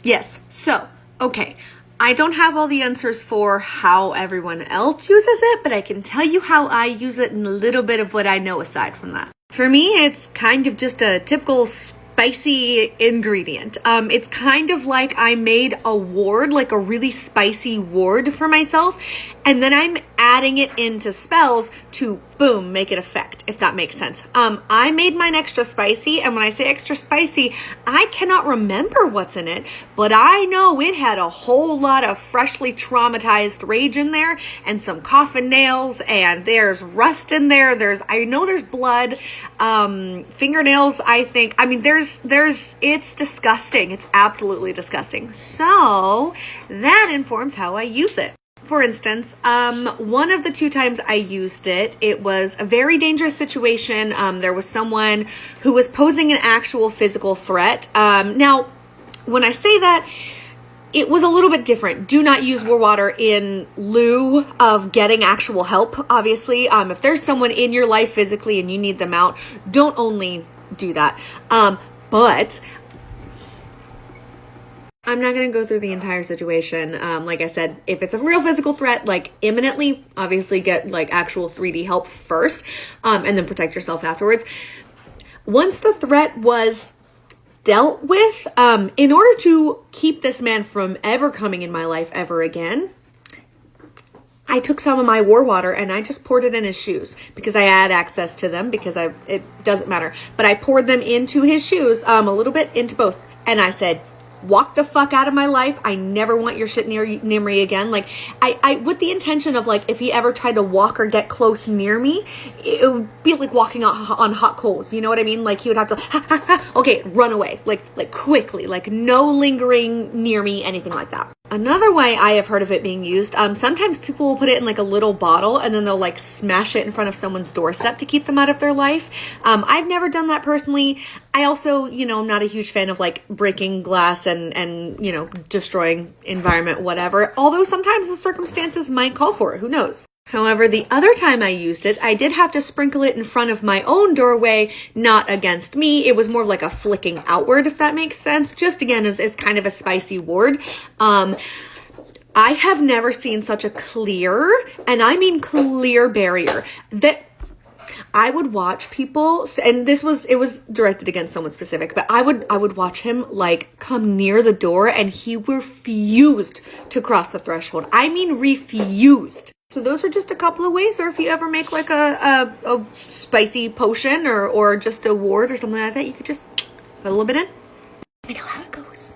Yes. So, okay. I don't have all the answers for how everyone else uses it, but I can tell you how I use it and a little bit of what I know aside from that. For me, it's kind of just a typical spicy ingredient. It's kind of like I made a ward, like a really spicy ward for myself, and then I'm adding it into spells to boom, make it effect, if that makes sense. I made mine extra spicy, and when I say extra spicy, I cannot remember what's in it, but I know it had a whole lot of freshly traumatized rage in there, and some coffin nails, and there's rust in there. I know there's blood, fingernails, it's disgusting. It's absolutely disgusting. So that informs how I use it. For instance, one of the 2 times I used it, it was a very dangerous situation. There was someone who was posing an actual physical threat. Now, when I say that, it was a little bit different. Do not use war water in lieu of getting actual help, obviously. If there's someone in your life physically and you need them out, don't only do that. But I'm not going to go through the entire situation. Like I said, if it's a real physical threat, like imminently, obviously get like actual 3D help first, and then protect yourself afterwards. Once the threat was dealt with, in order to keep this man from ever coming in my life ever again, I took some of my war water and I just poured it in his shoes because I had access to them because it doesn't matter. But I poured them into his shoes, a little bit into both. And I said, walk the fuck out of my life. I never want your shit near me again. Like I with the intention of like, if he ever tried to walk or get close near me, it would be like walking on hot coals. You know what I mean? Like he would have to, okay, run away, like quickly, like no lingering near me, anything like that. Another way I have heard of it being used, sometimes people will put it in like a little bottle and then they'll like smash it in front of someone's doorstep to keep them out of their life. I've never done that personally. I also, I'm not a huge fan of like breaking glass and destroying environment, whatever. Although sometimes the circumstances might call for it. Who knows? However, the other time I used it, I did have to sprinkle it in front of my own doorway, not against me. It was more of like a flicking outward, if that makes sense. Just again, as kind of a spicy ward. I have never seen such a clear, and I mean clear barrier that I would watch people, and it was directed against someone specific, but I would watch him like come near the door and he refused to cross the threshold. I mean, refused. So those are just a couple of ways, or if you ever make like a spicy potion or just a ward or something like that, you could just put a little bit in. Let me know how it goes.